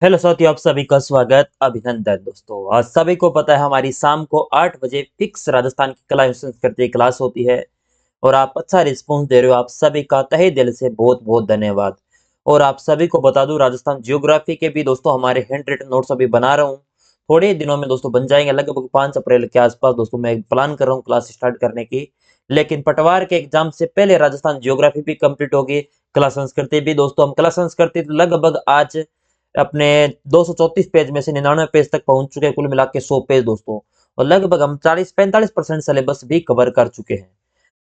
Hello साथियों, आप सभी का स्वागत अभिनंदन। दोस्तों, आज सभी को पता है हमारी शाम को 8 बजे फिक्स राजस्थान की कला एवं संस्कृति क्लास होती है और आप अच्छा रिस्पॉन्स दे रहे हो। आप सभी का तहे दिल से बहुत बहुत धन्यवाद। और आप सभी को बता दूं, राजस्थान जियोग्राफी के भी दोस्तों हमारे हैंड रिटन नोट्स अभी बना रहा हूँ। थोड़े ही दिनों में दोस्तों बन जाएंगे, लगभग 5 अप्रैल के आसपास दोस्तों मैं प्लान कर रहा हूँ क्लास स्टार्ट करने की। लेकिन पटवार के एग्जाम से पहले राजस्थान जियोग्राफी भी कंप्लीट होगी, कला संस्कृति भी। दोस्तों हम कला संस्कृति लगभग आज अपने 234 पेज में से 99 पेज तक पहुंच चुके हैं, कुल मिला के 100 पेज दोस्तों। और लगभग हम 40-45% सिलेबस भी कवर कर चुके हैं,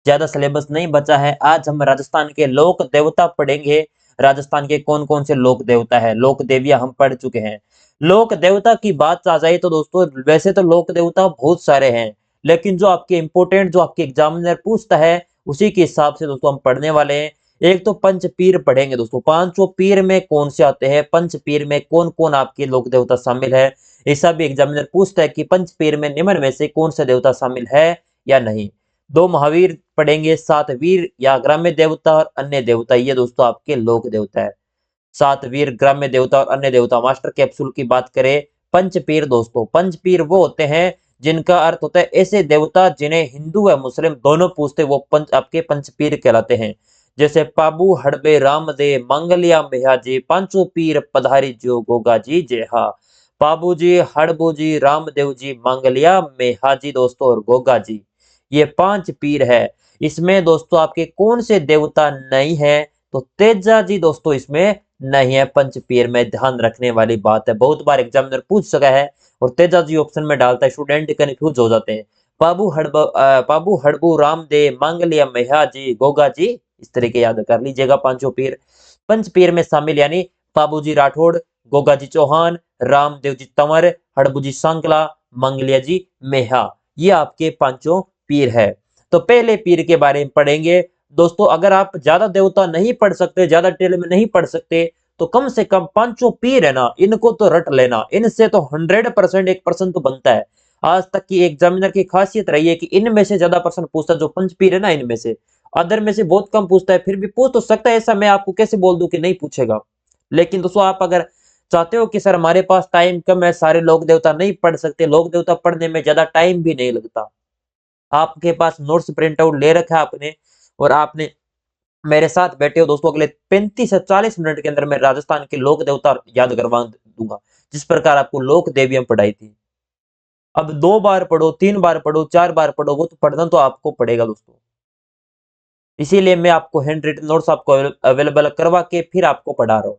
ज्यादा सिलेबस नहीं बचा है। आज हम राजस्थान के लोक देवता पढ़ेंगे। राजस्थान के कौन कौन से लोक देवता है, लोक देवियां हम पढ़ चुके हैं। लोक देवता की बात आ जाए तो दोस्तों वैसे तो लोक देवता बहुत सारे हैं, लेकिन जो आपके इंपोर्टेंट, जो आपके एग्जामिनर पूछता है उसी के हिसाब से दोस्तों हम पढ़ने वाले हैं। एक तो पंच पीर पढ़ेंगे दोस्तों, पांचों पीर में कौन से आते हैं, पंच पीर में कौन कौन आपके लोक देवता शामिल है। ऐसा भी एग्जामिनर पूछता है कि पंच पीर में निम्न में से कौन सा देवता शामिल है या नहीं। दो महावीर पढ़ेंगे, 7 वीर या ग्राम्य देवता और अन्य देवता, ये दोस्तों आपके लोक देवता है। 7 वीर, ग्राम्य देवता और अन्य देवता। मास्टर कैप्सूल की बात करें, पंचपीर दोस्तों, पंचपीर वो होते हैं जिनका अर्थ होता है ऐसे देवता जिन्हें हिंदू व मुस्लिम दोनों पूजते, वो पंच आपके पंचपीर कहलाते हैं। जैसे पाबू हड़बे रामदे मंगलिया मेहाजी, पांचों पीर पधारी जो गोगा जी जय हा। पाबू जी, हड़बू जी, रामदेव जी, मंगलिया मेहाजी दोस्तों और गोगा जी, ये 5 पीर है। इसमें दोस्तों आपके कौन से देवता नहीं है, तो तेजा जी दोस्तों इसमें नहीं है। पंचपीर में ध्यान रखने वाली बात है, बहुत बार एग्जामिनर पूछ सका है और तेजा जी ऑप्शन में डालता है, स्टूडेंट कंफ्यूज हो जाते हैं। पाबू हड़बू रामदे मांगलिया मेहा जी गोगा जी, इस तरीके याद कर लीजिएगा पांचों पीर। पंचपीर में शामिल यानी पाबू जी राठौड़, गोगा जी चौहान, रामदेव जी तंवर, हड़बू जी सांकला, मंगलिया जी मेहा, ये आपके पांचों पीर है। तो पहले पीर के बारे में पढ़ेंगे दोस्तों। अगर आप ज्यादा देवता नहीं पढ़ सकते, ज्यादा डिटेल में नहीं पढ़ सकते, तो कम से कम पांचों पीर है ना, इनको तो रट लेना। इनसे तो 100% 1% तो बनता है। आज तक की एग्जामिनर की खासियत रही है कि इनमें से ज्यादा पर्सन पूछता है, जो पंच पीर है ना इनमें से। अदर में से बहुत कम पूछता है, फिर भी पूछ तो सकता है, ऐसा मैं आपको कैसे बोल दूं कि नहीं पूछेगा। लेकिन दोस्तों आप अगर चाहते हो कि सर हमारे पास टाइम कम है, सारे लोक देवता नहीं पढ़ सकते, लोक देवता पढ़ने में ज्यादा टाइम भी नहीं लगता, आपके पास नोट्स प्रिंट आउट ले रखा है आपने और आपने मेरे साथ बैठे हो दोस्तों, अगले 35 से 40 मिनट के अंदर मैं राजस्थान के लोक देवता याद करवा दूंगा, जिस प्रकार आपको लोक देवियां पढ़ाई थी। अब 2 बार पढ़ो, 3 बार पढ़ो, 4 बार पढ़ो, वो तो पढ़ना तो आपको पड़ेगा दोस्तों। इसीलिए मैं आपको हैंड रिटन नोट्स आपको अवेलेबल करवा के फिर आपको पढ़ा रहा हूँ।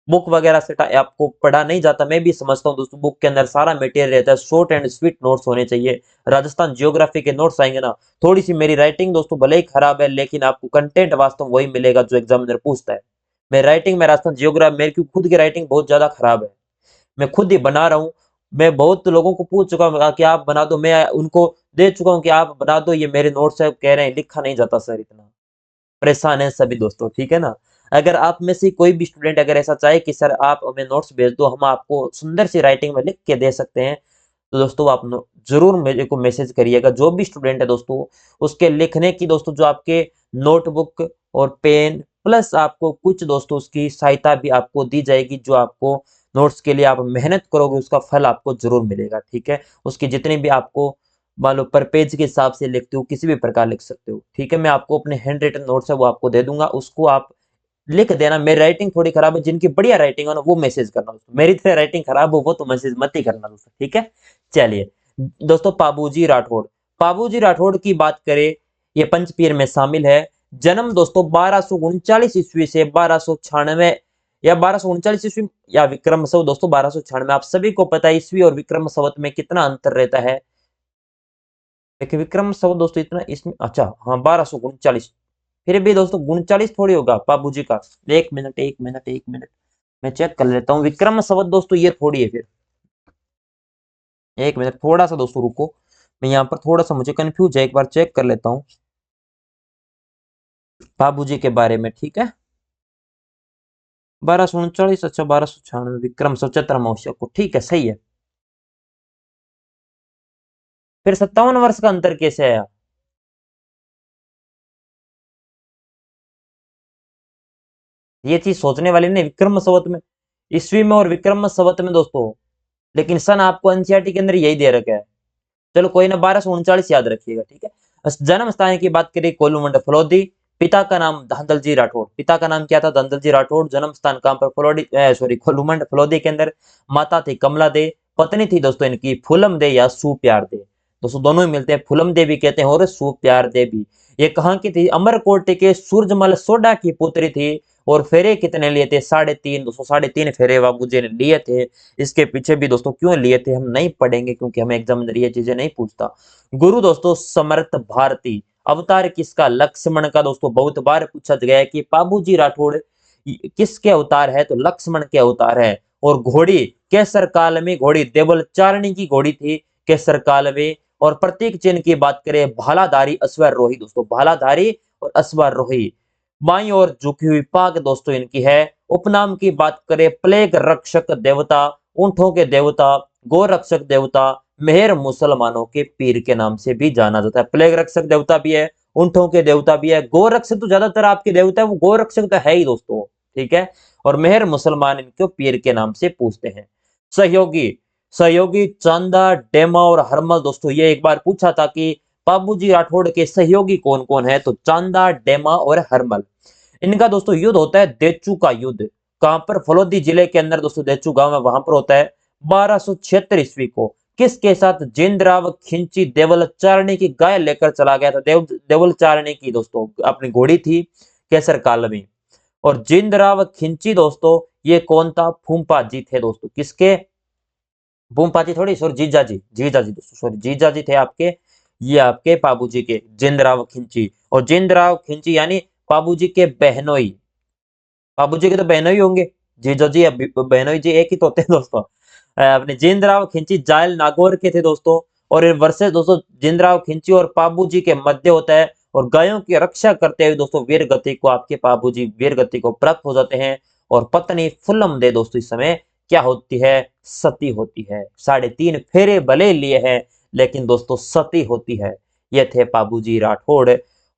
बुक वगैरह से आपको पढ़ा नहीं जाता, मैं भी समझता हूँ दोस्तों। बुक के अंदर सारा मटेरियल रहता है, शॉर्ट एंड स्वीट नोट्स होने चाहिए। राजस्थान जियोग्राफी के नोट्स आएंगे ना, थोड़ी सी मेरी राइटिंग दोस्तों भले ही खराब है, लेकिन आपको कंटेंट वास्तव वही मिलेगा जो एग्जामिनर पूछता है। मैं राइटिंग में राजस्थान जियोग्राफी, मेरी खुद की राइटिंग बहुत ज्यादा खराब है, मैं खुद ही बना रहा हूँ। मैं बहुत लोगों को पूछ चुका हूँ कि आप बना दो, मैं उनको दे चुका हूँ कि आप बना दो, ये मेरे नोट्स है, कह रहे हैं लिखा नहीं जाता सर, इतना परेशान है सभी दोस्तों, ठीक है ना। अगर आप में से कोई भी स्टूडेंट अगर ऐसा चाहे कि सर आप हमें नोट्स भेज दो, हम आपको सुंदर सी राइटिंग में लिख के दे सकते हैं, तो दोस्तों आप जरूर मेरे को मैसेज करिएगा। जो भी स्टूडेंट है दोस्तों, उसके लिखने की दोस्तों जो आपके नोटबुक और पेन प्लस आपको कुछ दोस्तों उसकी सहायता भी आपको दी जाएगी, जो आपको नोट्स के लिए आप मेहनत करोगे उसका फल आपको जरूर मिलेगा, ठीक है। उसकी जितनी भी आपको मान लो पर पेज के हिसाब से लिखते हो, किसी भी प्रकार लिख सकते हो, ठीक है। मैं आपको अपने हैंड रिटन नोट्स है वो आपको दे दूंगा, उसको आप लिख देना। मेरी राइटिंग थोड़ी खराब है, जिनकी बढ़िया राइटिंग हो ना वो मैसेज करना दोस्तों, मेरी तरह राइटिंग खराब हो वो तो मैसेज मत ही करना दोस्तों, ठीक है। चलिए दोस्तों, पाबूजी राठौड़, पाबूजी राठौड़ की बात करें, ये पंचपीर में शामिल है। जन्म दोस्तों 1239 ईस्वी से 1296 या 1239 ईस्वी या विक्रम संवत दोस्तों 1296। आप सभी को पता है ईस्वी और विक्रम संवत में कितना अंतर रहता है। देखिए विक्रम संवत दोस्तों इतना इसमें, अच्छा हाँ 1239, फिर भी दोस्तों 39 थोड़ी होगा बाबूजी का। एक मिनट एक मिनट एक मिनट, मैं चेक कर लेता हूँ। विक्रम संवत दोस्तों ये थोड़ी है फिर, एक मिनट थोड़ा सा दोस्तों रुको, मैं यहाँ पर थोड़ा सा मुझे कंफ्यूज है, एक बार चेक कर लेता हूँ बाबूजी के बारे में, ठीक है। 1239, अच्छा 1296 विक्रम संवत चंद्रमौश्य को, ठीक है सही है। फिर 57 वर्ष का अंतर कैसे आया। ये चीज सोचने वाली नहीं, विक्रम संवत में ईस्वी में और विक्रम संवत में दोस्तों, लेकिन सन आपको एनसीईआरटी के अंदर यही दे रखा है। चलो कोई ना, 1239 याद रखिएगा, ठीक है। जन्म स्थान की बात करें कोलुमंड फलोदी, पिता का नाम धंधल जी राठौड़, पिता का नाम क्या था? धंधल जी राठौड़। जन्म स्थान कहां पर? फलोडी सॉरी कोलुमंड फलोदी के अंदर। माता थी कमला दे, पत्नी थी दोस्तों इनकी फूलम दे या सुप्यार दे। दोस्तों दोनों ही मिलते हैं, फूलम दे भी कहते हैं और सुप्यार दे भी। ये कहां की थी? अमरकोट के सूरजमल सोडा की पुत्री थी। और फेरे कितने लिए थे? 3.5 दोस्तों, 3.5 फेरे बाबूजी ने लिए थे। इसके पीछे भी दोस्तों क्यों लिए थे हम नहीं पढ़ेंगे, क्योंकि हमें एग्जाम में ये चीजें नहीं पूछता। गुरु दोस्तों समर्थ भारती। अवतार किसका? लक्ष्मण का। दोस्तों बहुत बार पूछा गया है कि बाबूजी राठौड़ किसके अवतार है, तो लक्ष्मण के अवतार है। और घोड़ी केसर काल में, घोड़ी देवल चारणी की घोड़ी थी केसर काल में। और प्रतीक चिन्ह की बात करें भालाधारी अश्वारोही दोस्तों, भालाधारी और अश्वारोही। बाई और झुकी हुई पाग दोस्तों इनकी है। उपनाम की बात करें प्लेग रक्षक देवता, ऊंटों के देवता, गोरक्षक देवता, मेहर मुसलमानों के पीर के नाम से भी जाना जाता है। प्लेग रक्षक देवता भी है, ऊंटों के देवता भी है, गोरक्षक तो ज्यादातर आपके देवता है, वो गोरक्षक तो है ही दोस्तों, ठीक है। और मेहर मुसलमान इनको पीर के नाम से पूछते हैं। सहयोगी, सहयोगी चांदा, डेमा और हरमल दोस्तों, ये एक बार पूछा था कि बाबूजी राठौड़ के सहयोगी कौन कौन है, तो चांदा, डेमा और हरमल। इनका दोस्तों युद्ध होता है देचू का युद्ध। कहां पर? फलोदी जिले के अंदर दोस्तों, देचू गांव है, वहां पर होता है 1276 ईस्वी को। किसके साथ? जिंदराव खिंची देवल चारणी की गाय लेकर चला गया था। देवल चारणी की दोस्तों अपनी घोड़ी थी केसर काल में। और जिंदराव खिंची दोस्तों ये कौन था? फूम्पा जी थे दोस्तों, किसके? फूम्पा जी थोड़ी, सॉरी जीजा जी, जीजा जी दोस्तों, सॉरी जीजा जी थे आपके, ये आपके बाबूजी के जिंदराव खिंची। और जिंदराव खिंची यानी बाबूजी के बहनोई, बाबूजी के तो बहनोई होंगे, जीजा जी बहनोई जी एक ही तो होते हैं दोस्तों। अपने जिंदराव खिंची जायल नागौर के थे दोस्तों। और वर्षे दोस्तों जिंदराव खिंची और बाबूजी के मध्य होता है। और गायों की रक्षा करते हुए दोस्तों वीर गति को आपके बाबूजी वीर गति को प्राप्त हो जाते हैं। और पत्नी फुल्लम दे दोस्तों इस समय क्या होती है? सती होती है। 3.5 फेरे भले लिए हैं, लेकिन दोस्तों सती होती है। ये थे बाबूजी राठौड़।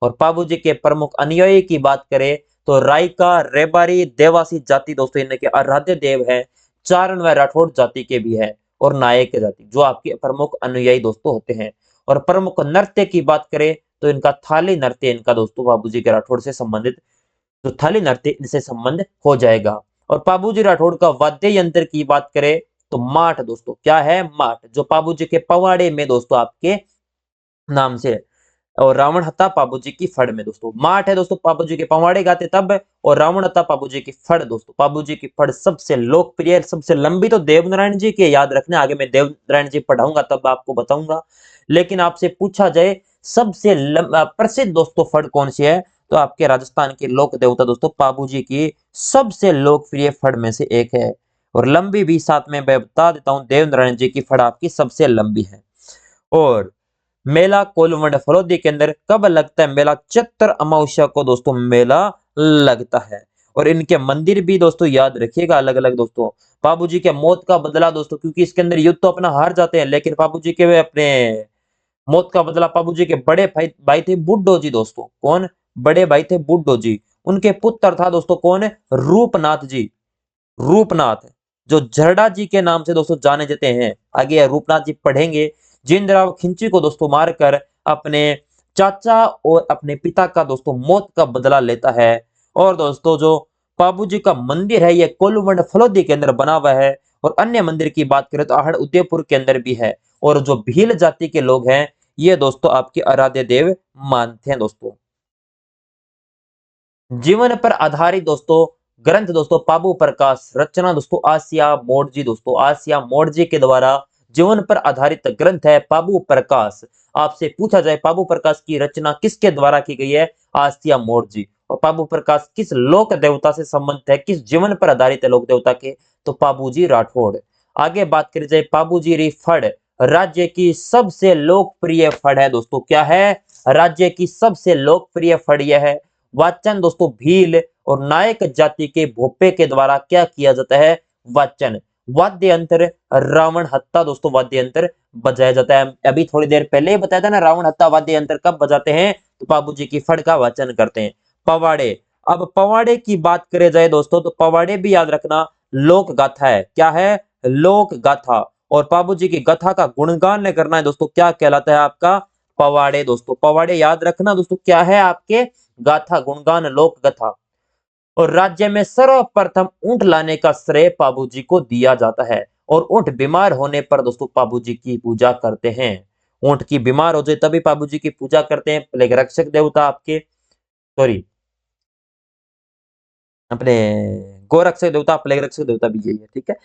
और बाबूजी के प्रमुख अनुयायी की बात करें तो रायका, रेबारी, देवासी जाति दोस्तों इनके आराध्य देव है। चारण व राठौड़ जाति के भी है। और नायक जाति जो आपके प्रमुख अनुयायी दोस्तों होते हैं। और प्रमुख नृत्य की बात करें तो इनका थाली नृत्य इनका दोस्तों बाबूजी के राठौड़ से संबंधित, तो थाली नृत्य इनसे संबंध हो जाएगा। और बाबूजी राठौड़ का वाद्य यंत्र की बात करें तो माठ दोस्तों, क्या है? माठ, जो बाबूजी के पवाड़े में दोस्तों आपके नाम से। और रावण हत्ता बाबूजी की फड़ में दोस्तों, माठ है दोस्तों बाबूजी के पवाड़े गाते तब। और रावण हत्ता बाबूजी की फड़ दोस्तों, बाबूजी की फड़ सबसे लोकप्रिय, सबसे लंबी तो देवनारायण जी के याद रखने, आगे मैं देवनारायण जी पढ़ाऊंगा तब आपको बताऊंगा। लेकिन आपसे पूछा जाए सबसे प्रसिद्ध दोस्तों फड़ कौन सी है, तो आपके राजस्थान के लोक देवता दोस्तों बाबूजी की सबसे लोकप्रिय फड़ में से एक है। और लंबी भी साथ में मैं बता देता हूं, देवनारायण जी की फड़ आपकी सबसे लंबी है। और मेला कोलवंड फलोदी के अंदर कब लगता है मेला? चैत्र अमावस्या को दोस्तों मेला लगता है। और इनके मंदिर भी दोस्तों याद रखिएगा अलग अलग दोस्तों। बाबूजी के मौत का बदला दोस्तों, क्योंकि इसके अंदर युद्ध तो अपना हार जाते हैं, लेकिन बाबूजी के वे अपने मौत का बदला, बाबूजी के बड़े भाई भाई थे बुड्ढो जी दोस्तों। कौन? बड़े भाई थे बुड्ढो जी। उनके पुत्र था दोस्तों कौन? रूपनाथ जी, रूपनाथ, जो झरडा जी के नाम से दोस्तों जाने जाते हैं। आगे रूपनाथ जी पढ़ेंगे। जिंदराव खिंची को दोस्तों मारकर अपने चाचा और अपने पिता का दोस्तों मौत का बदला लेता है। और दोस्तों जो बाबूजी का मंदिर है ये कोलुमंड फलोदी के अंदर बना हुआ है। और अन्य मंदिर की बात करें तो आहड़ उदयपुर के अंदर भी है। और जो भील जाति के लोग हैं ये दोस्तों आपके आराध्य देव मानते हैं दोस्तों। जीवन पर आधारित दोस्तों ग्रंथ दोस्तों पाबू प्रकाश, रचना दोस्तों आसिया मोड़जी दोस्तों, आसिया मोड़जी के द्वारा जीवन पर आधारित ग्रंथ है पाबू प्रकाश। आपसे पूछा जाए पाबू प्रकाश की रचना किसके द्वारा की गई है? आसिया मोड़जी। और पाबू प्रकाश किस लोक देवता से संबंधित है, किस जीवन पर आधारित है लोक देवता के? तो पाबूजी राठौड़। आगे बात करी जाए बाबूजी री फड़, राज्य की सबसे लोकप्रिय फड़ है दोस्तों, क्या है? राज्य की सबसे लोकप्रिय फड़ यह है। वाचन दोस्तों भील और नायक जाति के भोपे के द्वारा क्या किया जाता है? वाचन। वाद्य यंत्र रावण हत्ता दोस्तों वाद्य यंत्र बजाया जाता है। अभी थोड़ी देर पहले ही बताया था ना, रावण हत्ता वाद्य यंत्र कब बजाते हैं? तो बाबूजी की फड़ का वाचन करते हैं। पवाड़े, अब पवाड़े की बात करे जाए दोस्तों तो पवाड़े भी याद रखना लोक गाथा है। क्या है? लोक गाथा। और बाबूजी की गाथा का गुणगान करना है दोस्तों, क्या कहलाता है आपका? पवाड़े दोस्तों। पवाड़े याद रखना दोस्तों, क्या है आपके? गाथा, गुणगान, लोक गाथा। और राज्य में सर्वप्रथम ऊंट लाने का श्रेय बाबूजी को दिया जाता है। और ऊंट बीमार होने पर दोस्तों बाबूजी की पूजा करते हैं। ऊंट की बीमार हो जाए तभी बाबूजी की पूजा करते हैं। प्लेग रक्षक देवता आपके, सॉरी, अपने गोरक्षक देवता, प्लेग रक्षक देवता भी यही है, ठीक है।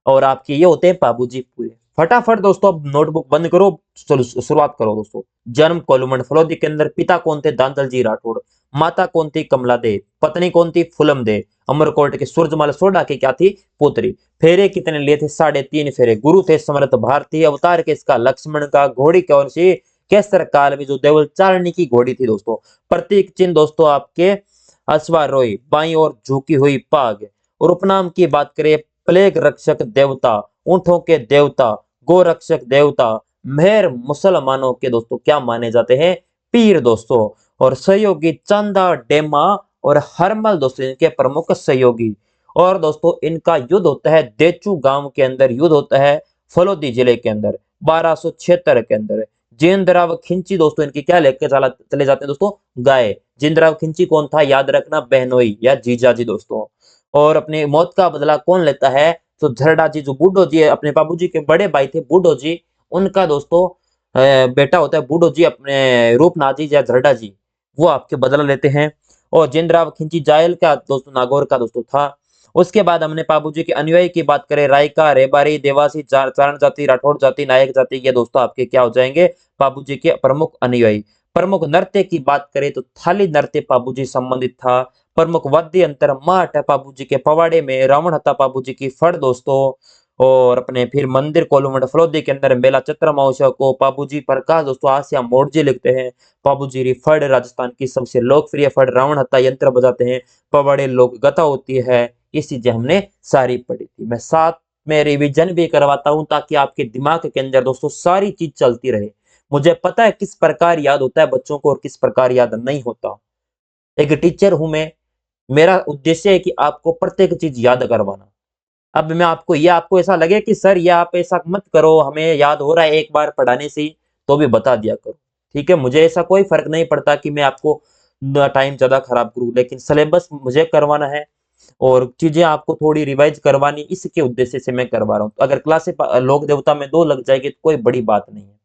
और आपके ये होते हैं बाबूजी पूरे। फटाफट दोस्तों अब नोटबुक बंद करो, शुरुआत करो दोस्तों। जन्म कोलुमंड फलोदी के अंदर। पिता कौन थे? दांतल जी राठौड़। माता कौन थी? कमला दे। पत्नी कौन थी? फुलम दे। अमरकोट के सूरजमल सोडा की क्या थी? पुत्री। फेरे कितने लिए थे? 3.5 फेरे। गुरु थे समर्थ भारती। अवतार किसका? लक्ष्मण का। घोड़ी कौन सी? केसर काल में जो देवल चारणी की घोड़ी थी दोस्तों। प्रतीक चिन्ह दोस्तों आपके अश्वारोही, बाई और झुकी हुई पाग। और उपनाम की बात करें, प्लेग रक्षक देवता, ऊंटों के देवता, गोरक्षक देवता, मेहर मुसलमानों के दोस्तों क्या माने जाते हैं? पीर दोस्तों। और सहयोगी चंदा, डेमा और हरमल दोस्तों इनके प्रमुख सहयोगी। और दोस्तों इनका युद्ध होता है देचू गांव के अंदर, युद्ध होता है फलोदी जिले के अंदर 1276 के अंदर। जेंद्राव खिंची दोस्तों इनकी क्या लेकर चले जाते हैं दोस्तों? गाय। जिंदराव खिंची कौन था? याद रखना, बहनोई या जीजाजी दोस्तों। और अपने मौत का बदला कौन लेता है? तो झरडा जी, जो बूढ़ो जी है, अपने बाबूजी के बड़े भाई थे बूढ़ो जी, उनका दोस्तों बेटा होता है बूढ़ो जी, अपने रूपनाथ जी या झरडा जी, वो आपके बदला लेते हैं। और जिंदराव खिंची जायल का दोस्तों, नागौर का दोस्तों था। उसके बाद हमने बाबूजी के अनुयायी की बात करें, रायका, रेबारी, देवासी, चारण जाति, राठौड़ जाति, नायक जाति, ये दोस्तों आपके क्या हो जाएंगे? बाबूजी के प्रमुख अनुयायी। प्रमुख नृत्य की बात करें तो थाली नृत्य बाबूजी संबंधित था। प्रमुख वाद्य अंतर माट है बाबूजी के पवाड़े में, रावण हत्ता बाबूजी की फड़ दोस्तों। और अपने फिर मंदिर कोलुमंड फलोदी के अंदर मेला चैत्र महोत्सव को बाबूजी प्रकाश दोस्तों आसिया मोड़जी लिखते हैं। बाबूजी री फड़ राजस्थान की सबसे लोकप्रिय फड़, रावण हत्ता यंत्र बजाते हैं, पवाड़े लोक गता होती है। ये चीजें हमने सारी पढ़ी थी। मैं साथ में रिवीजन भी करवाता हूं ताकि आपके दिमाग के अंदर दोस्तों सारी चीज चलती रहे। मुझे पता है किस प्रकार याद होता है बच्चों को और किस प्रकार याद नहीं होता। एक टीचर हूं मैं, मेरा उद्देश्य है कि आपको प्रत्येक चीज याद करवाना। अब मैं आपको, ये आपको ऐसा लगे कि सर ये आप ऐसा मत करो, हमें याद हो रहा है एक बार पढ़ाने से ही, तो भी बता दिया करो, ठीक है। मुझे ऐसा कोई फर्क नहीं पड़ता कि मैं आपको टाइम ज्यादा खराब करूं, लेकिन सिलेबस मुझे करवाना है और चीजें आपको थोड़ी रिवाइज करवानी, इसके उद्देश्य से मैं करवा रहा हूँ। अगर क्लासे लोक देवता में 2 लग जाएगी तो कोई बड़ी बात नहीं है।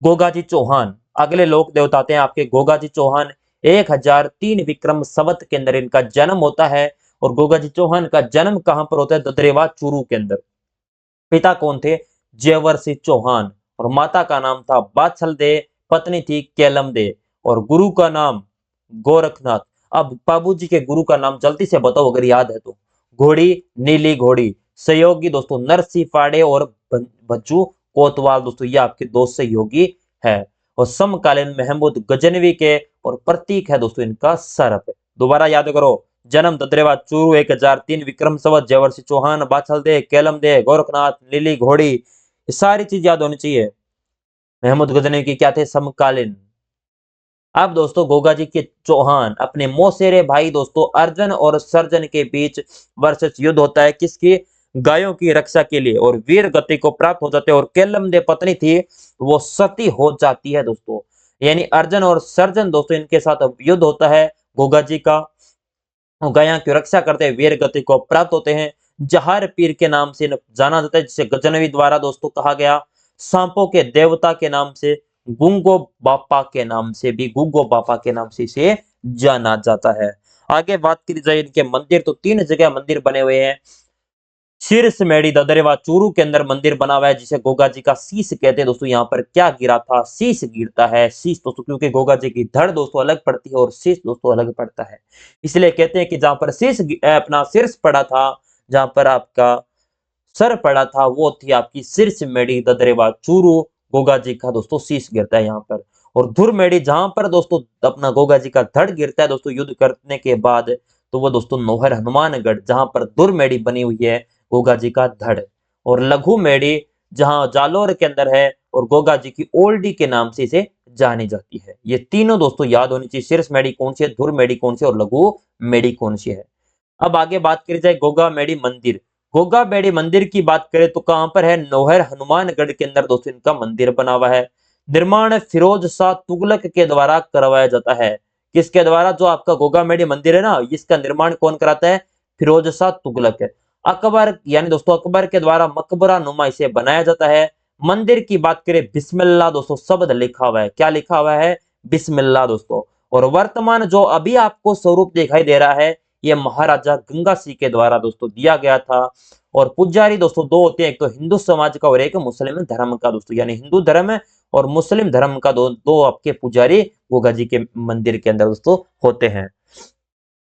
गोगाजी चौहान अगले लोक देवता आते हैं आपके। गोगाजी चौहान 1003 विक्रम संवत के अंदर इनका जन्म होता है। और गोगाजी चौहान का जन्म कहां पर होता है? ददरेवा चूरू के अंदर। पिता कौन थे? जेवर सिंह चौहान। और माता का नाम था बाछल दे, पत्नी थी केलम दे। और गुरु का नाम गोरखनाथ। अब बाबूजी के गुरु का नाम जल्दी से बताओ अगर याद है तो। घोड़ी, नीली घोड़ी। सहयोगी दोस्तों नरसिंह पाड़े और भज्जू कोतवाल दोस्तों, ये आपके 2 सहयोगी है। और समकालीन महमूद गजनवी के, और प्रतीक है दोस्तों इनका सर्प। दोबारा याद करो, जन्म ददरेवा चूरू 1003 विक्रम संवत, जयवर सिंह चौहान, बाछल दे, केलम दे, गोरखनाथ, नीली घोड़ी, ये सारी चीज याद होनी चाहिए। महमूद गजनवी के क्या थे? समकालीन। अब दोस्तों गोगाजी के चौहान अपने मौसेरे भाई दोस्तों अर्जन और सर्जन के बीच वर्सेस युद्ध होता है, किसकी? गायों की रक्षा के लिए। और वीर गति को प्राप्त हो जाते हैं। और केलम दे पत्नी थी वो सती हो जाती है दोस्तों। यानी अर्जन और सर्जन दोस्तों इनके साथ युद्ध होता है गोगाजी का। गायों की रक्षा करते हैं, वीर गति को प्राप्त होते हैं। जहार पीर के नाम से जाना जाता है, जिसे गजनवी द्वारा दोस्तों कहा गया। सांपों के देवता के नाम से, गुंगो बापा के नाम से भी, गुंगो बापा के नाम से इसे जाना जाता है। आगे बात की जाए इनके मंदिर, तो 3 जगह मंदिर बने हुए हैं। शीर्ष मेड़ी ददरेवा चूरू के अंदर मंदिर बना हुआ है, जिसे गोगा जी का शीश कहते हैं दोस्तों। यहाँ पर क्या गिरा था? शीश गिरता है। शीश दोस्तों क्योंकि गोगा जी की धड़ दोस्तों अलग पड़ती है और शीश दोस्तों अलग पड़ता है, इसलिए कहते हैं कि जहां पर शीश अपना शीर्ष पड़ा था, जहां पर आपका सर पड़ा था, वो थी आपकी शीर्ष मेड़ी ददरेवा चूरू। गोगा जी का दोस्तों शीश गिरता है यहाँ पर। और धुर मेड़ी जहां पर दोस्तों अपना गोगा जी का धड़ गिरता है दोस्तों युद्ध करने के बाद, तो वो दोस्तों नोहर हनुमानगढ़, जहां पर धुर मेड़ी बनी हुई है गोगा जी का धड़। और लघु मेड़ी जहां जालोर के अंदर है, और गोगा जी की ओल्डी के नाम से इसे जानी जाती है। ये तीनों दोस्तों याद होनी चाहिए। शीर्ष मेड़ी कौन सी है, धुर मेड़ी कौन सी है और लघु मेड़ी कौन सी है। अब आगे बात करी जाए गोगा मेड़ी मंदिर। गोगा बेड़ी मंदिर की बात करें तो कहां पर है? नौहर हनुमानगढ़ के अंदर दोस्तों इनका मंदिर बना हुआ है। निर्माण फिरोज शाह तुगलक के द्वारा करवाया जाता है। किसके द्वारा? जो आपका गोगा बेड़ी मंदिर है ना, इसका निर्माण कौन कराता है? फिरोज शाह तुगलक है। अकबर यानी दोस्तों अकबर के द्वारा मकबरा नुमा इसे बनाया जाता है। मंदिर की बात करें, बिस्मिल्लाह दोस्तों शब्द लिखा हुआ है। क्या लिखा हुआ है? बिस्मिल्लाह दोस्तों। और वर्तमान जो अभी आपको स्वरूप दिखाई दे रहा है, ये महाराजा गंगा सिंह के द्वारा दोस्तों दिया गया था। और पुजारी दोस्तों दो होते हैं, एक तो हिंदू समाज का और एक मुस्लिम धर्म का दोस्तों, यानी हिंदू धर्म और मुस्लिम धर्म का दो दो आपके पुजारी गोगा जी के मंदिर के अंदर दोस्तों होते हैं।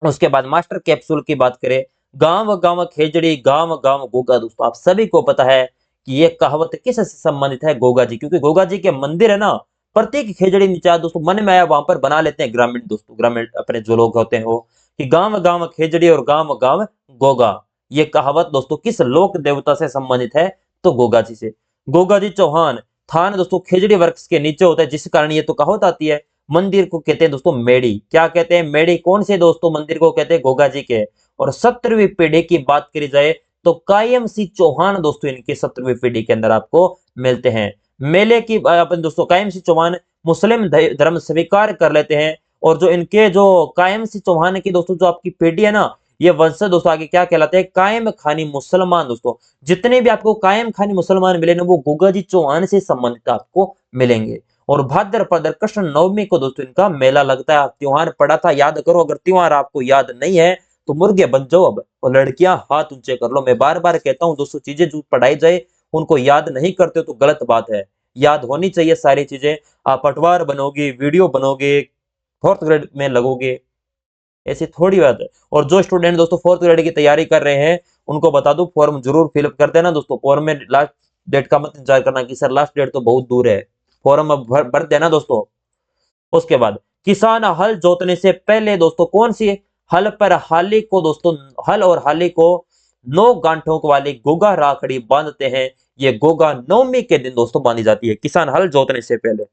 उसके बाद मास्टर कैप्सूल की बात करें, गांव गांव खेजड़ी गांव गांव गोगा। दोस्तों आप सभी को पता है कि ये कहावत किससे संबंधित है? गोगा जी, क्योंकि गोगा जी के मंदिर है ना, प्रत्येक खेजड़ी नीचा दोस्तों मन में आया वहां पर बना लेते हैं ग्रामीण दोस्तों, ग्रामीण अपने जो लोग होते हैं वो, कि गांव गांव खेजड़ी और गांव गांव गोगा। ये कहावत दोस्तों किस लोक देवता से संबंधित है? तो गोगा जी से। गोगा जी चौहान थान दोस्तों खेजड़ी वृक्ष के नीचे होता है, जिस कारण ये तो कहावत आती है। मंदिर को कहते हैं दोस्तों मेड़ी। क्या कहते हैं? मेड़ी। कौन से दोस्तों मंदिर को कहते हैं? गोगा जी के। और 17वीं पीढ़ी की बात करी जाए तो कायम सिंह चौहान दोस्तों इनके 17वीं पीढ़ी के अंदर आपको मिलते हैं। मेले की अपन दोस्तों कायम सिंह चौहान मुस्लिम धर्म स्वीकार कर लेते हैं। और जो इनके जो कायम सिंह चौहान की दोस्तों जो आपकी पीढ़ी है ना, ये वंशज दोस्तों आगे क्या कहलाते हैं? कायम खानी मुसलमान दोस्तों। जितने भी आपको कायम खानी मुसलमान मिले ना, वो गोगा जी चौहान से संबंधित आपको मिलेंगे। और भाद्रपद कृष्ण नवमी को दोस्तों इनका मेला लगता है। त्योहार पड़ा था, याद करो। अगर त्योहार आपको याद नहीं है तो मुर्गे बन जाओ अब, और लड़कियां हाथ ऊंचे कर लो। मैं बार बार कहता हूं दोस्तों, चीजें जो पढ़ाई जाए उनको याद नहीं करते तो गलत बात है। याद होनी चाहिए सारी चीजें। आप पटवार बनोगे, वीडियो बनोगे, फोर्थ ग्रेड में लगोगे, ऐसी थोड़ी बात है। और जो स्टूडेंट दोस्तों फोर्थ ग्रेड की तैयारी कर रहे हैं, उनको बता दो फॉर्म जरूर फिलअप कर देना दोस्तों। फॉर्म में लास्ट डेट का मत इंतजार करना कि सर लास्ट डेट तो बहुत दूर है। फॉर्म अब भर देना दोस्तों। उसके बाद किसान हल जोतने से पहले दोस्तों कौन सी हल पर हाली को दोस्तों, हल और हाली को 9 गांठों वाली गोगा राखड़ी बांधते हैं। ये गोगा नवमी के दिन दोस्तों बांधी जाती है, किसान हल जोतने से पहले।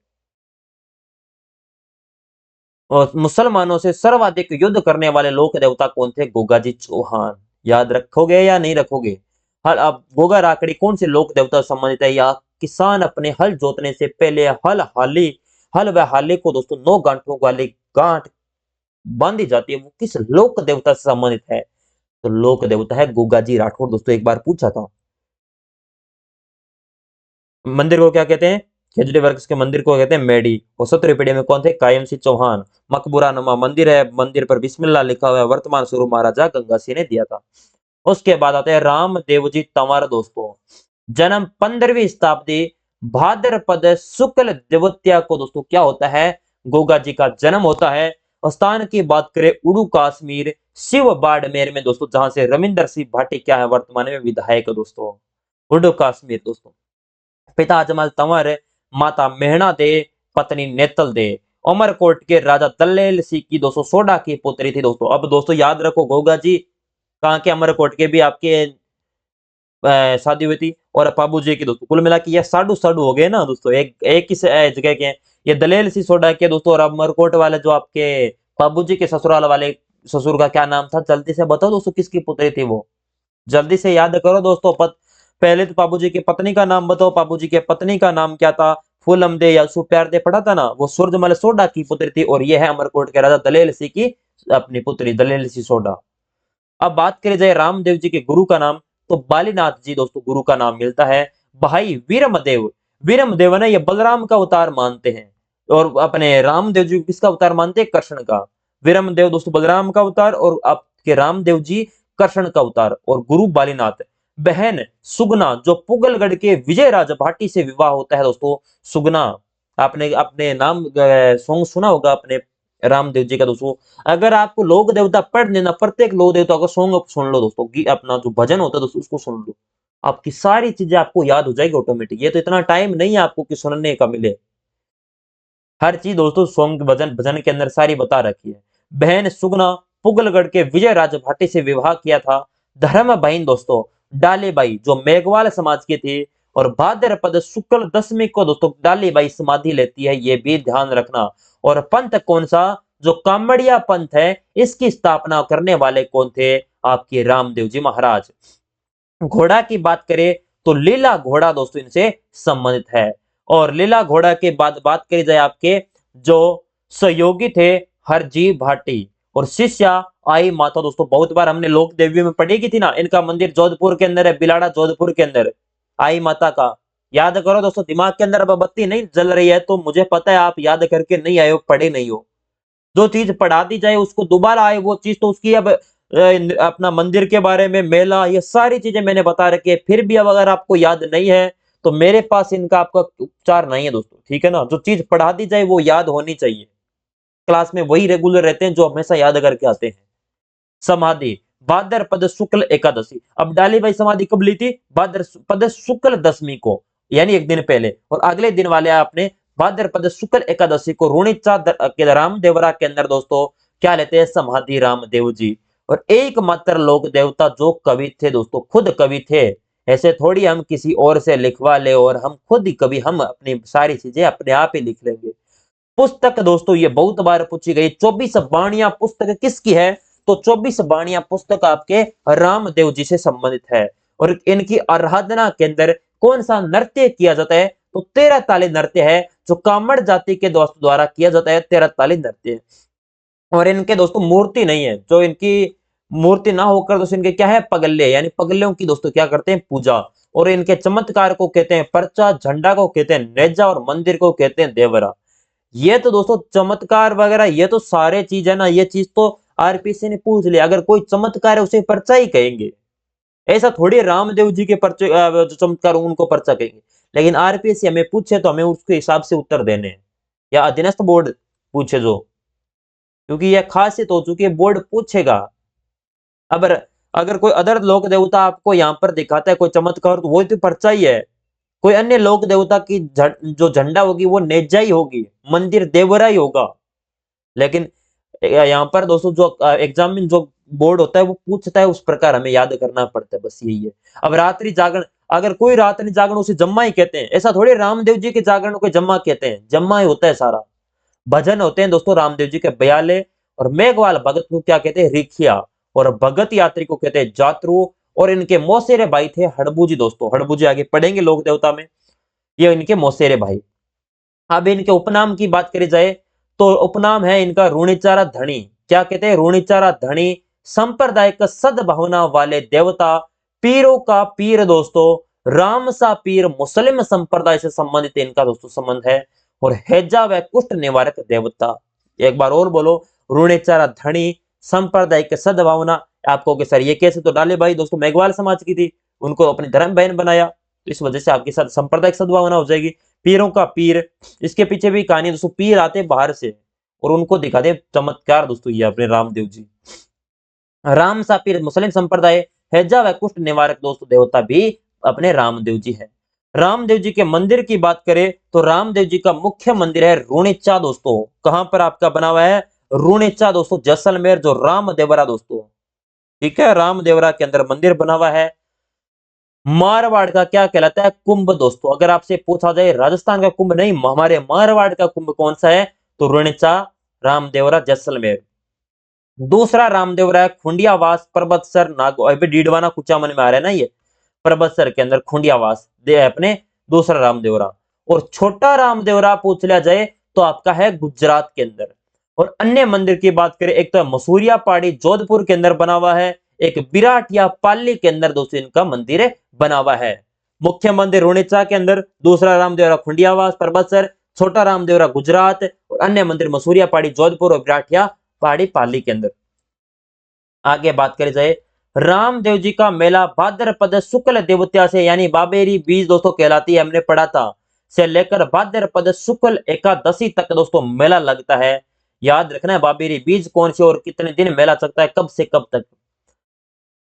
और मुसलमानों से सर्वाधिक युद्ध करने वाले लोक देवता कौन थे? गोगा जी चौहान। याद रखोगे या नहीं रखोगे? हल अब गोगा राखड़ी कौन से लोक देवता से संबंधित है? या किसान अपने हल जोतने से पहले हल व हाली को दोस्तों 9 गांठों वाली गांठ बांधी जाती है, वो किस लोक देवता से संबंधित है? तो लोक देवता है गोगा जी राठौड़। दोस्तों एक बार पूछा था। मंदिर को क्या कहते हैं? खेजड़ी वर्क्स के मंदिर को कहते हैं मेडी। और 17वीं पीढ़ी में कौन थे? कायम सिंह चौहान। मकबूरा नुमा मंदिर है, मंदिर पर बिस्मिल्लाह लिखा हुआ है। वर्तमान स्वरूप महाराजा गंगा सिंह ने दिया था। उसके बाद आते हैं रामदेव जी तंवर दोस्तों। जन्म 15वीं शताब्दी भाद्रपद शुक्ल द्वितीया को दोस्तों क्या होता है? गोगा जी का जन्म होता है। स्थान की बात करें, उड़ू कश्मीर शिव बाड़मेर में दोस्तों, जहां से रविंदर सिंह भाटी क्या है वर्तमान में विधायक दोस्तों। उड़ू कश्मीर दोस्तों। पिता अजमल तंवर, माता मेहना दे, पत्नी नेतल दे। अमरकोट के राजा दल्लेल सिंह की दोस्तों सोडा की पुत्री थी दोस्तों। अब दोस्तों याद रखो, गोगा जी कहाँ के? अमरकोट के भी आपके शादी हुई थी। और पाबू जी की दोस्तों, कुल मिला के ये साडू साडू हो गए ना दोस्तों, एक एक ही जगह के हैं। ये दलेल सिंह सोडा के दोस्तों। और अमरकोट वाले जो आपके पाबू जी के ससुराल वाले ससुर का क्या नाम था? जल्दी से बताओ दोस्तों, किसकी पुत्री थी वो? जल्दी से याद करो दोस्तों। पहले तो बाबूजी की पत्नी का नाम बताओ। बाबूजी के पत्नी का नाम क्या था? फूलम दे या सुप्यार दे पढ़ा था ना, वो सूरजमल सोडा की पुत्री थी। और ये है अमरकोट के राजा दलेल सिंह की अपनी पुत्री दलेल सिंह सोडा। अब बात करी जाए रामदेव जी के गुरु का नाम, तो बालीनाथ जी दोस्तों गुरु का नाम मिलता है। भाई वीरमदेव, वीरमदेव ने ये बलराम का अवतार मानते हैं। और अपने रामदेव जी किसका अवतार मानते हैं? कृष्ण का। वीरमदेव दोस्तों बलराम का अवतार, और आपके रामदेव जी कृष्ण का अवतार। और गुरु बालीनाथ। बहन सुगना, जो पुगलगढ़ के विजय राज भाटी से विवाह होता है दोस्तों। सुगना, आपने अपने नाम सॉन्ग सुना होगा अपने रामदेव जी का दोस्तों। अगर आपको लोक देवता पढ़ लेना, प्रत्येक लोक देवता का सॉन्ग सुन लो दोस्तों, अपना जो भजन होता है दोस्तों उसको सुन लो, आपकी सारी चीजें आपको याद हो जाएगी ऑटोमेटिक। ये तो इतना टाइम नहीं है आपको कि सुनने का मिले। हर चीज दोस्तों सॉन्ग भजन भजन के अंदर सारी बता रखी है। बहन सुगना पुगलगढ़ के विजय राज भाटी से विवाह किया था। धर्म बहन दोस्तों डालीबाई, जो मेघवाल समाज की थी। और भाद्रपद शुक्ल दशमी को दोस्तों डालीबाई समाधि लेती है, ये भी ध्यान रखना। और पंथ कौन सा? जो कामड़िया पंथ है, इसकी स्थापना करने वाले कौन थे? आपके रामदेव जी महाराज। घोड़ा की बात करें तो लीला घोड़ा दोस्तों इनसे संबंधित है। और लीला घोड़ा के बाद बात करी जाए आपके जो सहयोगी थे हरजी भाटी और शिष्या आई माता दोस्तों, बहुत बार हमने लोक देवियों में पढ़ी की थी ना, इनका मंदिर जोधपुर के अंदर है, बिलाड़ा जोधपुर के अंदर आई माता का। याद करो दोस्तों, दिमाग के अंदर अब बत्ती नहीं जल रही है तो मुझे पता है आप याद करके नहीं आए हो, पढ़े नहीं हो। जो चीज पढ़ा दी जाए उसको दोबारा आए वो चीज तो उसकी अब अपना मंदिर के बारे में मेला ये सारी चीजें मैंने बता रखी है, फिर भी अब अगर आपको याद नहीं है तो मेरे पास इनका आपका उपचार नहीं है दोस्तों, ठीक है ना। जो चीज पढ़ा दी जाए वो याद होनी चाहिए, क्लास में वही रेगुलर रहते हैं जो हमेशा याद करके आते हैं। समाधि भाद्रपद शुक्ल एकादशी, अब डाली भाई समाधि कब ली थी? भाद्रपद शुक्ल दशमी को, यानी एक दिन पहले, और अगले दिन वाले आपने भाद्रपद शुक्ल एकादशी को रूणिचा के रामदेवरा के अंदर दोस्तों क्या लेते हैं? समाधि रामदेव जी। और एकमात्र लोक देवता जो कवि थे दोस्तों, खुद कवि थे, ऐसे थोड़ी हम किसी और से लिखवा ले और हम खुद ही कवि, हम अपनी सारी चीजें अपने आप ही लिख लेंगे। पुस्तक दोस्तों ये बहुत बार पूछी गई, 24 बाणियां पुस्तक किसकी है? तो 24 बाणियां पुस्तक आपके रामदेव जी से संबंधित है। और इनकी आराधना के अंदर कौन सा नृत्य किया जाता है? तो 13 ताली नृत्य है, जो कामड़ जाति के दोस्तों द्वारा किया जाता है, 13 ताली नृत्य। और इनके दोस्तों मूर्ति नहीं है, जो इनकी मूर्ति ना होकर दोस्तों इनके क्या है? पगल्ले, यानी पगल्लों की दोस्तों क्या करते हैं? पूजा। और इनके चमत्कार को कहते हैं पर्चा, झंडा को कहते हैं नेजा और मंदिर को कहते हैं देवरा। ये तो दोस्तों चमत्कार वगैरह ये तो सारे चीज है ना, ये चीज तो आरपीसी ने पूछ लिया, अगर कोई चमत्कार है उसे पर्चा ही कहेंगे। ऐसा थोड़ी रामदेव जी के पर्चे जो चमत्कार उनको पर्चा कहेंगे। लेकिन आरपीसी हमें पूछे तो हमें उसके हिसाब से उत्तर देने हैं, या अधीनस्थ बोर्ड पूछे जो, क्योंकि यह खासियत हो चुकी है, बोर्ड पूछेगा। अब अगर कोई अदर लोक देवता आपको यहाँ पर दिखाता है कोई चमत्कार तो वो तो पर्चा ही है। कोई अन्य लोक देवता की जो झंडा होगी वो नेजा ही होगी, मंदिर देवरा ही होगा। लेकिन यहाँ पर दोस्तों जो एग्जाम में जो बोर्ड होता है वो पूछता है, उस प्रकार हमें याद करना पड़ता है, बस यही है। अब रात्रि जागरण, अगर कोई रात्रि जागरण उसे जम्मा ही कहते हैं, ऐसा थोड़ी रामदेव जी के जागरण को जम्मा कहते हैं, जम्मा ही होता है सारा। भजन होते हैं दोस्तों रामदेव जी के 42, और मेघवाल भगत को क्या कहते हैं? रिखिया। और भगत यात्री को कहते हैं जात्रु। और इनके मौसेरे भाई थे हड़बू दोस्तों, हड़बू आगे पढ़ेंगे लोक देवता में, ये इनके मौसेरे भाई। अब इनके उपनाम की बात करी जाए तो उपनाम है इनका रूणिचारा धनी। क्या कहते हैं? रूणिचारा धनी, सांप्रदायिक सद्भावना वाले देवता, पीरों का पीर दोस्तों, राम सा पीर, मुस्लिम संप्रदाय से संबंधित इनका दोस्तों संबंध है। और हैजा व कुष्ठ निवारक देवता। एक बार और बोलो, रूणिचारा धनी, सांप्रदायिक सद्भावना। आपको कि सर ये कैसे? तो डाले भाई दोस्तों मेघवाल समाज की थी, उनको अपनी धर्म बहन बनाया, तो इस वजह से आपके साथ सांप्रदायिक सद्भावना हो जाएगी। पीरों का पीर, इसके पीछे भी कहानी दोस्तों, पीर आते बाहर से और उनको दिखाते चमत्कार दोस्तों, ये अपने रामदेव जी। राम सा पीर मुस्लिम संप्रदाय, हैजा व कुष्ठ निवारक दोस्तों देवता भी अपने रामदेव जी है। रामदेव जी के मंदिर की बात करें तो रामदेव जी का मुख्य मंदिर है रूणिचा दोस्तों। कहां पर आपका बना हुआ है? रूणिचा दोस्तों, जैसलमेर, जो रामदेवरा दोस्तों, ठीक है, रामदेवरा के अंदर मंदिर बना हुआ है। मारवाड़ का क्या कहलाता है? कुंभ दोस्तों। अगर आपसे पूछा जाए राजस्थान का कुंभ नहीं, हमारे मारवाड़ का कुंभ कौन सा है? तो रुणिचा, रामदेवरा, जैसलमेर। दूसरा रामदेवरा है खुंडियावास, परबतसर, नागौर। अभी डीडवाना कुचामन में आ रहा है ना ये, परबतसर के अंदर खुंडियावास दे है अपने दूसरा रामदेवरा। और छोटा रामदेवरा पूछ लिया जाए तो आपका है गुजरात के अंदर। और अन्य मंदिर की बात करें, एक तो मसूरिया पहाड़ी जोधपुर के अंदर बना हुआ है, एक बिराटिया पाली के अंदर दोस्तों इनका मंदिर बना हुआ है। मुख्य मंदिर रुणिचा के अंदर, दूसरा रामदेवरा खुंडियावास परबतसर, छोटा रामदेवरा गुजरात, और अन्य मंदिर मसूरिया पहाड़ी जोधपुर और बिराटिया पहाड़ी पाली के अंदर। आगे बात करी जाए, रामदेव जी का मेला भाद्रपद शुक्ल द्वितीया से, यानी बाबेरी बीज दोस्तों कहलाती है, हमने पढ़ा था, से लेकर भाद्रपद शुक्ल एकादशी तक दोस्तों मेला लगता है। याद रखना है बाबेरी बीज कौन से और कितने दिन मेला चलता है, कब से कब तक।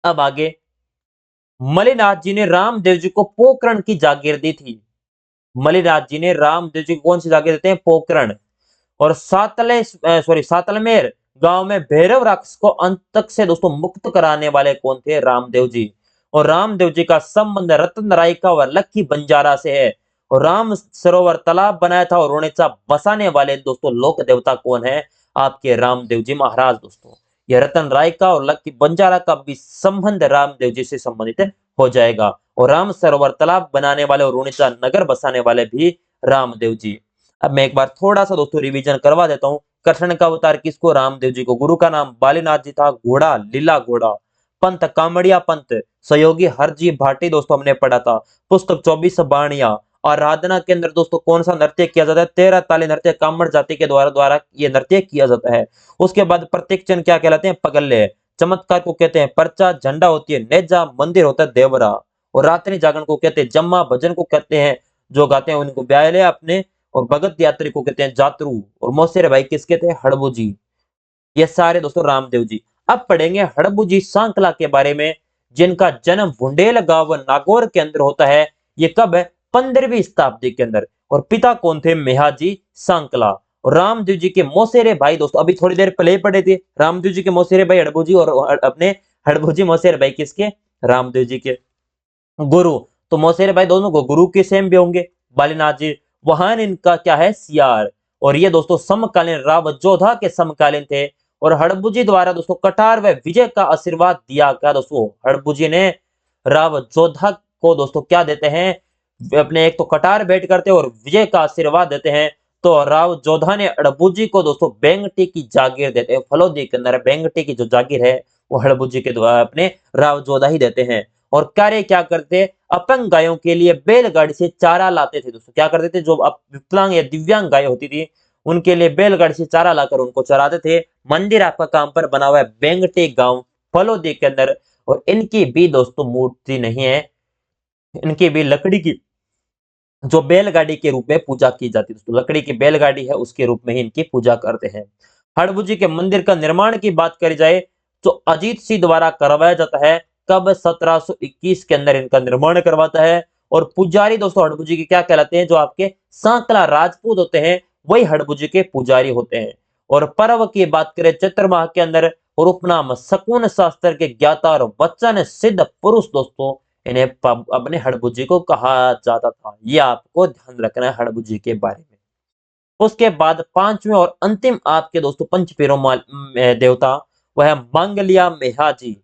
अब आगे, मलिनाथ जी ने रामदेव जी को पोकरण की जागीर दी थी। मलिनाथ जी ने रामदेव जी को कौन सी जागीर देते हैं? पोकरण। और सातलमेर गांव में भैरव राक्षस को अंतक से दोस्तों मुक्त कराने वाले कौन थे? रामदेव जी। और रामदेव जी का संबंध रतन रायका और लक्की बंजारा से है। और राम सरोवर तालाब बनाया था और रोणेचा बसाने वाले दोस्तों लोक देवता कौन है? आपके रामदेव जी महाराज दोस्तों। यह रतन रायका और लक्की बंजारा का भी संबंध रामदेव जी से संबंधित हो जाएगा। और राम सरोवर तालाब बनाने वाले और रूणीचा नगर बसाने वाले भी रामदेव जी। अब मैं एक बार थोड़ा सा दोस्तों रिवीजन करवा देता हूँ। कृष्ण का अवतार किसको? रामदेव जी को। गुरु का नाम बालीनाथ जी था। घोड़ा लीला घोड़ा। पंथ कामड़िया पंथ। सहयोगी हरजी भाटी दोस्तों हमने पढ़ा था। पुस्तक 24 बाणिया। आराधना के अंदर दोस्तों कौन सा नृत्य किया जाता है? 13 ताली नृत्य कामड़ जाति के द्वारा द्वारा ये नृत्य किया जाता है। उसके बाद प्रत्येक चिन्ह क्या कहलाते हैं? पगल्ले। चमत्कार को कहते हैं पर्चा। झंडा होती है नेजा। मंदिर होता है देवरा। और रात्रि जागरण को कहते हैं जम्मा। भजन को कहते हैं जो गाते हैं उनको ब्याले अपने। और भगत यात्री को कहते हैं जातरू। और मोसेरे भाई किसके थे? हड़बू। ये सारे दोस्तों रामदेव जी। अब पढ़ेंगे हड़बू सांकला के बारे में, जिनका जन्म बुंडेल गांव नागौर के अंदर होता है। ये कब है? 15वीं शताब्दी के अंदर। और पिता कौन थे? मेहाजी सांकला। और रामदेव जी के मौसेरे भाई दोस्तों अभी थोड़ी देर पहले ही पढ़े थे। रामदेव जी के मौसेरे भाई हड़बू और अपने हड़बू मौसेरे भाई किसके? रामदेव जी के। गुरु तो मौसेरे भाई दोनों को गुरु के सेम भी होंगे। बालीनाथ जी। वाहन इनका क्या है? सियार। और ये दोस्तों समकालीन राव जोधा के समकालीन थे। और हड़बुजी द्वारा दोस्तों कटार व विजय का आशीर्वाद दिया क्या दोस्तों? हड़बुजी ने राव जोधा को दोस्तों क्या देते हैं? अपने एक तो कटार भेंट करते हैं और विजय का आशीर्वाद देते हैं। तो राव जोधा ने हड़बुजी को दोस्तों बेंगटी की जागीर देते हैं। फलोदी के अंदर बेंगटी की जो जागीर है वो हड़बुजी के द्वारा अपने राव जोधा ही देते हैं। और कार्य क्या करते? अपंग गायों के लिए बैलगाड़ी से चारा लाते थे दोस्तों। क्या करते थे? जो विकलांग या दिव्यांग गाय होती थी उनके लिए बैलगाड़ी से चारा लाकर उनको चराते थे। मंदिर आपका काम पर बना हुआ है बेंगटे गांव फलोदी के अंदर। और इनकी भी दोस्तों मूर्ति नहीं है। इनकी भी लकड़ी की जो बैलगाड़ी के रूप में पूजा की जाती है। दोस्तों लकड़ी की बैलगाड़ी है उसके रूप में ही इनकी पूजा करते हैं। हड़बू जी के मंदिर का निर्माण की बात करी जाए तो अजीत सिंह द्वारा करवाया जाता है। कब? 1721 के अंदर इनका निर्माण करवाता है। और पुजारी दोस्तों हड़बू जी के क्या कहलाते हैं? जो आपके सांकला राजपूत होते हैं वही हड़बू जी के पुजारी होते हैं। और पर्व की बात करें चैत्र माह के अंदर। और उपनाम शकुन शास्त्र के ज्ञाता और वचन सिद्ध पुरुष दोस्तों इन्हें अपने हड़बू जी को कहा जाता था। ये आपको ध्यान रखना है हड़बू जी के बारे में। उसके बाद पांचवें और अंतिम आपके दोस्तों पंच देवता वह है मांगलिया मेहाजी।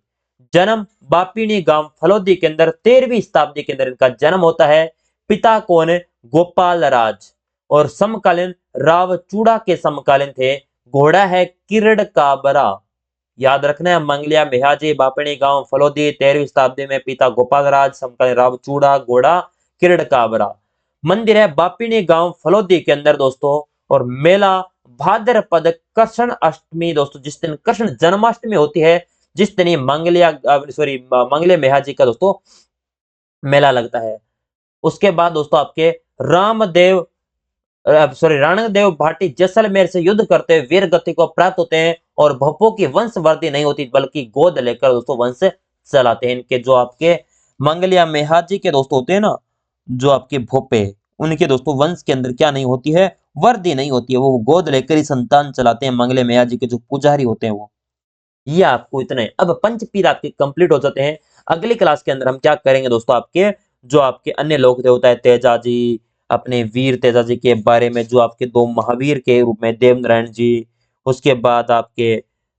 जन्म बापिनी गांव फलोदी के अंदर 13वीं शताब्दी के अंदर इनका जन्म होता है। पिता कौन है? गोपाल राज। और समकालीन राव चूड़ा के समकालीन थे। घोड़ा है किरण काबरा। याद रखना है मंगलिया मेहाजी बापिनी गांव फलोदी 13वीं शताब्दी में। पिता गोपाल राज। समकालीन राव चूड़ा। घोड़ा किरण काबरा। मंदिर है बापिनी गांव फलोदी के अंदर दोस्तों। और मेला भाद्रपद कृष्ण अष्टमी दोस्तों जिस दिन कृष्ण जन्माष्टमी होती है जिस दिन ये मंगले मेहाजी का दोस्तों मेला लगता है। उसके बाद दोस्तों आपके रामदेव राणदेव भाटी जैसलमेर से युद्ध करते हुए वीर गति को प्राप्त होते हैं। और भोपों की वंशवृद्धि नहीं होती बल्कि गोद लेकर दोस्तों वंश चलाते हैं। इनके जो आपके मंगलिया मेहाजी के दोस्तों होते हैं ना जो आपके भोपे उनके दोस्तों वंश के अंदर क्या नहीं होती है? वृद्धि नहीं होती है। वो गोद लेकर ही संतान चलाते हैं। मंगले मेहाजी के जो पुजारी होते हैं वो। ये आपको इतने अब पंच पीर आपके कंप्लीट हो जाते हैं। अगली क्लास के अंदर हम क्या करेंगे दोस्तों आपके जो आपके अन्य लोक देवता है तेजा जी अपने वीर तेजा जी के बारे में जो आपके दो महावीर के रूप में देवनारायण जी। उसके बाद आपके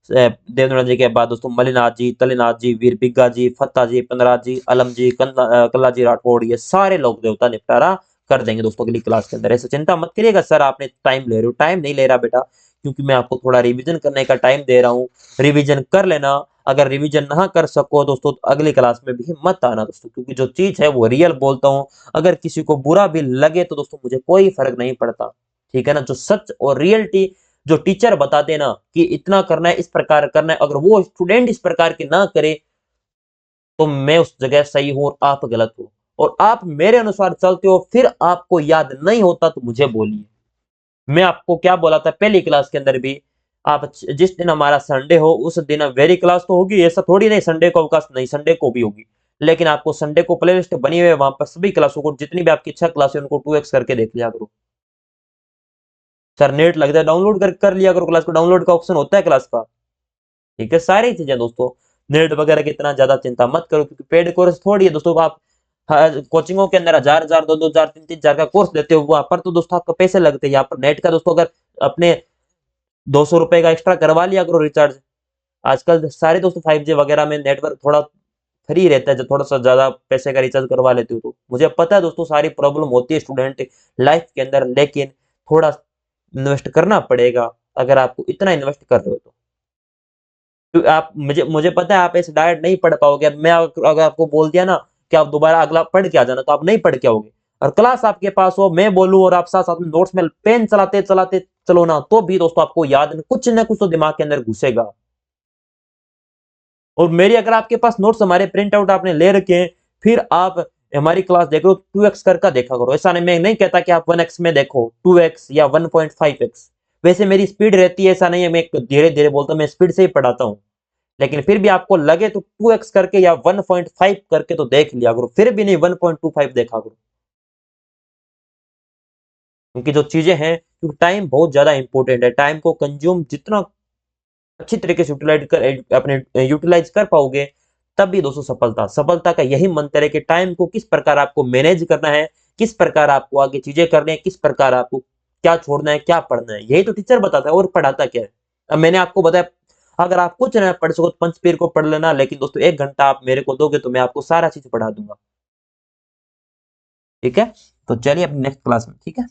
देवनारायण जी के बाद दोस्तों मलिनाथ जी तलिनाथ जी वीर बिग्गा जी फत्ता जी पंद्रह जी अलम जी कल्ला जी राठौड़ ये सारे लोक देवता निपटारा कर देंगे दोस्तों अगली क्लास के अंदर। ऐसे चिंता मत करिएगा सर आपने टाइम ले रहे हो। टाइम नहीं ले रहा बेटा क्योंकि मैं आपको थोड़ा रिवीजन करने का टाइम दे रहा हूँ। रिवीजन कर लेना। अगर रिवीजन ना कर सको दोस्तों तो अगली क्लास में भी मत आना दोस्तों क्योंकि जो चीज है वो रियल बोलता हूँ। अगर किसी को बुरा भी लगे तो दोस्तों मुझे कोई फर्क नहीं पड़ता। ठीक है ना? जो सच और रियलिटी जो टीचर बताते हैं ना कि इतना करना है इस प्रकार करना है अगर वो स्टूडेंट इस प्रकार के ना करे तो मैं उस जगह सही हूं और आप गलत हो। और आप मेरे अनुसार चलते हो फिर आपको याद नहीं होता तो मुझे बोलिए। मैं आपको क्या बोला था पहली क्लास के अंदर भी आप जिस दिन हमारा संडे हो उस दिन वेरी क्लास तो होगी। ऐसा थोड़ी नहीं संडे को अवकाश नहीं संडे को भी होगी। लेकिन आपको संडे को प्लेलिस्ट बनी हुई है वहां पर सभी क्लासों को जितनी भी आपकी 6 क्लास है उनको 2x करके देख लिया करो। सर नेट लगता है डाउनलोड कर लिया करो। क्लास को डाउनलोड का ऑप्शन होता है क्लास का। ठीक है सारी चीजें दोस्तों नेट वगैरह की इतना ज्यादा चिंता मत करो क्योंकि पेड कोर्स थोड़ी है दोस्तों। आप कोचिंगों के अंदर 1000 2000 3000 का कोर्स देते हो वहां पर तो दोस्तों आपको पैसे लगते हैं। यहाँ पर नेट का दोस्तों अगर अपने 200 रुपए का एक्स्ट्रा करवा लिया करो रिचार्ज। आजकल सारे दोस्तों 5G वगैरह में नेटवर्क थोड़ा फ्री रहता है, जब थोड़ा सा ज्यादा पैसे का रिचार्ज करवा लेते हो तो। मुझे पता है दोस्तों सारी प्रॉब्लम होती है स्टूडेंट लाइफ के अंदर, लेकिन थोड़ा इन्वेस्ट करना पड़ेगा अगर आपको इतना इन्वेस्ट कर रहे हो तो। आप मुझे मुझे पता है आप ऐसे डायरेक्ट नहीं पढ़ पाओगे। अब मैं अगर आपको बोल दिया ना कि आप दोबारा अगला पढ़ के आ जाना, तो आप नहीं पढ़ के आओगे। और क्लास आपके पास हो, मैं बोलूं और आप साथ साथ में नोट्स में पेन चलाते चलाते चलो ना, तो भी दोस्तों आपको याद कुछ ना कुछ तो दिमाग के अंदर घुसेगा। और मेरी अगर आपके पास नोट्स हमारे प्रिंट आउट आपने ले रखे हैं, फिर आप हमारी क्लास देख लो 2x करके देखा करो। ऐसा नहीं, मैं नहीं कहता कि आप 1x में देखो, 2x या 1.5x। वैसे मेरी स्पीड रहती है, ऐसा नहीं है मैं धीरे धीरे बोलता हूँ, मैं स्पीड से ही पढ़ाता हूँ। लेकिन फिर भी आपको लगे तो 2x करके या 1.5 करके तो देख लिया करो, फिर भी नहीं 1.25 देखा करो। क्योंकि जो चीजें हैं, क्योंकि टाइम बहुत ज्यादा इंपॉर्टेंट है। टाइम को कंज्यूम जितना अच्छी तरीके से यूटिलाइज कर अपने यूटिलाइज कर पाओगे, तब भी दोस्तों सफलता सफलता का यही मंत्र है कि टाइम को किस प्रकार आपको मैनेज करना है, किस प्रकार आपको आगे चीजें करनी है, किस प्रकार आपको क्या छोड़ना है, क्या पढ़ना है। यही तो टीचर बताता है, और पढ़ाता क्या है। अब मैंने आपको बताया, अगर आप कुछ ना पढ़ सको तो पंचपीर को पढ़ लेना, लेकिन दोस्तों 1 घंटा आप मेरे को दोगे तो मैं आपको सारा चीज पढ़ा दूंगा। ठीक है, तो चलिए अपनी नेक्स्ट क्लास में, ठीक है।